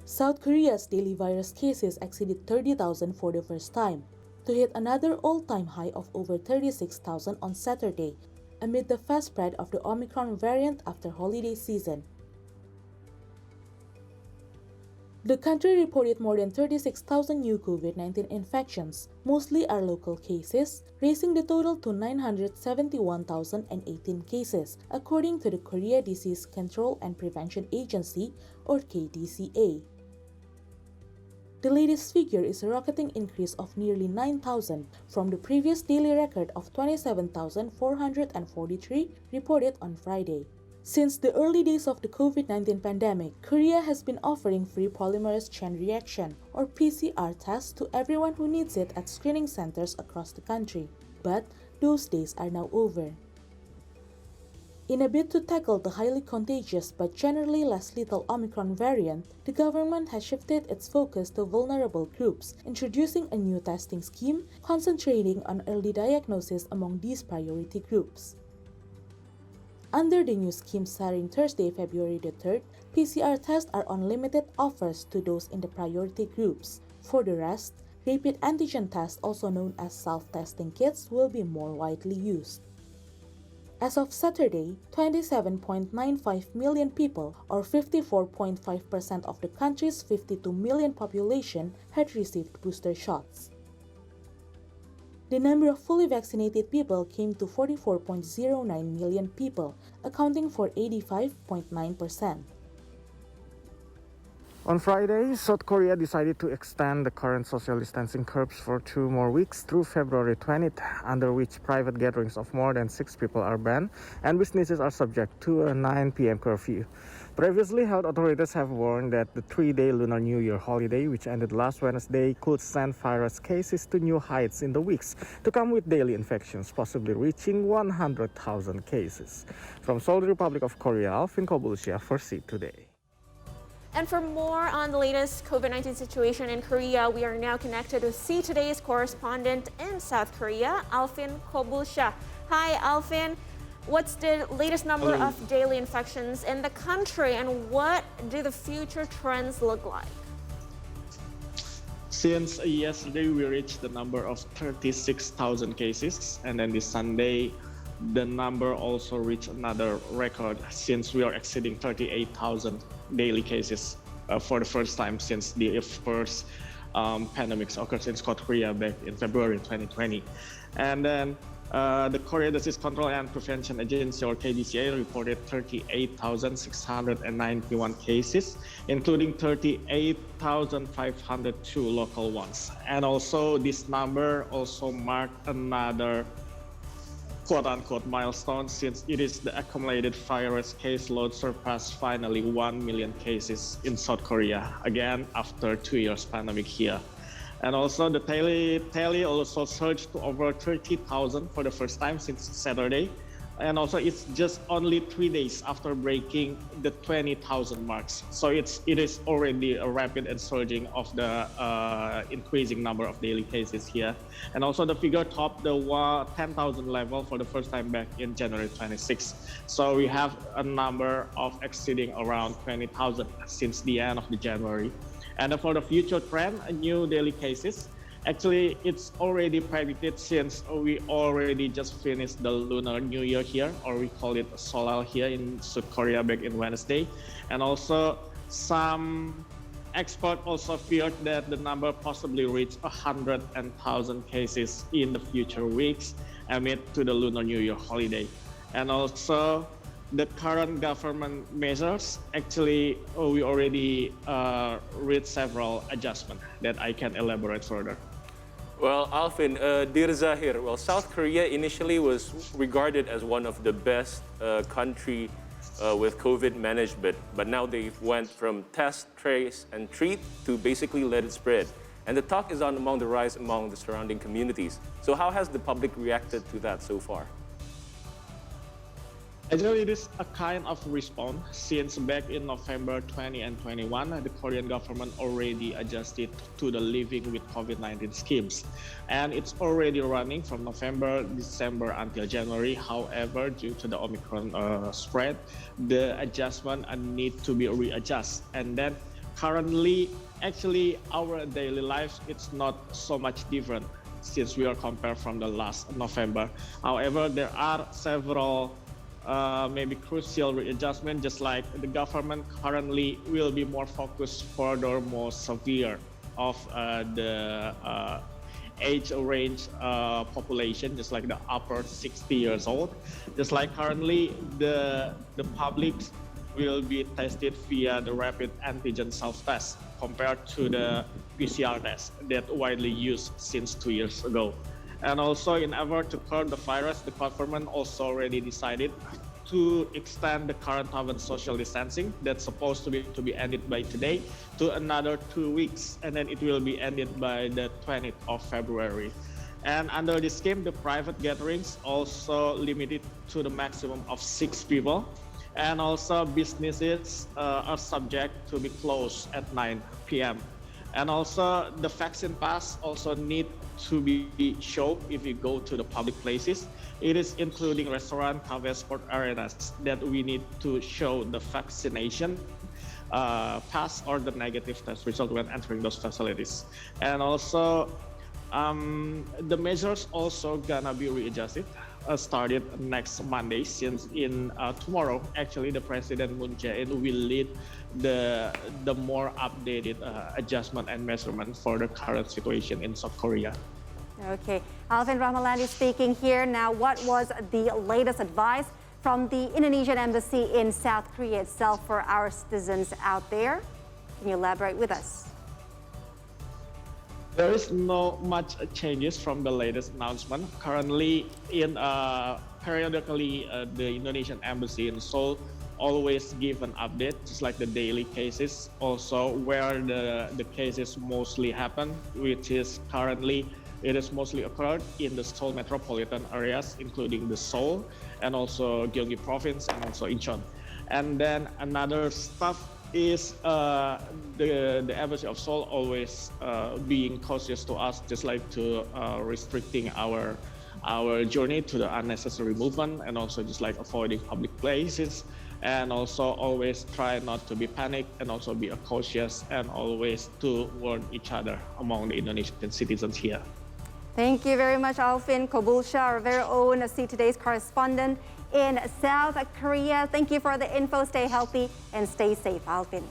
South Korea's daily virus cases exceeded 30,000 for the first time, to hit another all-time high of over 36,000 on Saturday, amid the fast spread of the Omicron variant after holiday season. The country reported more than 36,000 new COVID-19 infections, mostly are local cases, raising the total to 971,018 cases, according to the Korea Disease Control and Prevention Agency, or KDCA. The latest figure is a rocketing increase of nearly 9,000 from the previous daily record of 27,443 reported on Friday. Since the early days of the COVID-19 pandemic, Korea has been offering free polymerase chain reaction, or PCR tests to everyone who needs it at screening centers across the country. But those days are now over. In a bid to tackle the highly contagious but generally less lethal Omicron variant, the government has shifted its focus to vulnerable groups, introducing a new testing scheme concentrating on early diagnosis among these priority groups. Under the new scheme starting Thursday, February the 3rd, PCR tests are on limited offers to those in the priority groups. For the rest, rapid antigen tests, also known as self-testing kits, will be more widely used. As of Saturday, 27.95 million people, or 54.5% of the country's 52 million population, had received booster shots. The number of fully vaccinated people came to 44.09 million people, accounting for 85.9%. On Friday, South Korea decided to extend the current social distancing curbs for 2 more weeks through February 20th, under which private gatherings of more than 6 people are banned and businesses are subject to a 9 p.m. curfew. Previously, health authorities have warned that the 3-day Lunar New Year holiday, which ended last Wednesday, could send virus cases to new heights in the weeks to come, with daily infections possibly reaching 100,000 cases. From Seoul, the Republic of Korea, Alvin Kobulsia for Seat Today. And for more on the latest COVID-19 situation in Korea, we are now connected with See Today's correspondent in South Korea, Alvin Kobulsia. Hi, Alvin. What's the latest number of daily infections in the country, and what do the future trends look like? Since yesterday, we reached the number of 36,000 cases, and then this Sunday, the number also reached another record since we are exceeding 38,000 daily cases for the first time since the first pandemics occurred in South Korea back in February 2020. And then the Korea Disease Control and Prevention Agency, or KDCA, reported 38,691 cases, including 38,502 local ones. And also this number also marked another quote-unquote milestone, since it is the accumulated virus caseload surpassed finally 1 million cases in South Korea, again after 2 years pandemic here. And also the tally also surged to over 30,000 for the first time since Saturday. And also it's just only 3 days after breaking the 20,000 marks. So it is already a rapid and surging of the increasing number of daily cases here. And also the figure topped the 10,000 level for the first time back in January 26. So we have a number of exceeding around 20,000 since the end of the January. And for the future trend, new daily cases, actually, it's already predicted since we already just finished the Lunar New Year here, or we call it Solal here in South Korea back in Wednesday. And also some experts also feared that the number possibly reach 100,000 cases in the future weeks amid to the Lunar New Year holiday. And also the current government measures, actually, we already read several adjustments that I can elaborate further. Well, Alvin, Dirza here. Well, South Korea initially was regarded as one of the best country with COVID management, but now they went from test, trace, and treat to basically let it spread. And the talk is on among the rise among the surrounding communities. So how has the public reacted to that so far? Actually, it is a kind of response since back in November 20 and 21, the Korean government already adjusted to the living with COVID-19 schemes. And it's already running from November, December until January. However, due to the Omicron spread, the adjustment need to be readjusted. And then currently, actually, our daily lives, it's not so much different since we are compared from the last November. However, there are several maybe crucial readjustment, just like the government currently will be more focused for the more severe of the age range population, just like the upper 60 years old. Just like currently the public will be tested via the rapid antigen self-test compared to the PCR test that widely used since 2 years ago. And also in effort to curb the virus, the government also already decided to extend the current social distancing that's supposed to be ended by today to another 2 weeks, and then it will be ended by the 20th of February. And under this scheme, the private gatherings also limited to the maximum of 6 people, and also businesses are subject to be closed at 9 p.m. And also the vaccine pass also need to be shown if you go to the public places. It is including restaurant, cafes, sport arenas that we need to show the vaccination pass or the negative test result when entering those facilities. And also the measures also gonna be readjusted started next Monday, since in tomorrow actually the President Moon Jae-in will lead the more updated adjustment and measurement for the current situation in South Korea. Okay, Alvin Ramalandi speaking here. Now, what was the latest advice from the Indonesian Embassy in South Korea itself for our citizens out there? Can you elaborate with us? There is no much changes from the latest announcement. Currently, periodically, the Indonesian Embassy in Seoul always give an update, just like the daily cases, also where the cases mostly happen, which is currently, it is mostly occurred in the Seoul metropolitan areas, including the Seoul and also Gyeonggi province and also Incheon. And then another stuff is the Embassy of Seoul always being cautious to us, just like to restricting our journey to the unnecessary movement, and also just like avoiding public places, and also always try not to be panicked, and also be cautious, and always to warn each other among the Indonesian citizens here. Thank you very much, Alvin Kobulsha, our very own See Today's correspondent in South Korea. Thank you for the info. Stay healthy and stay safe, Alvin.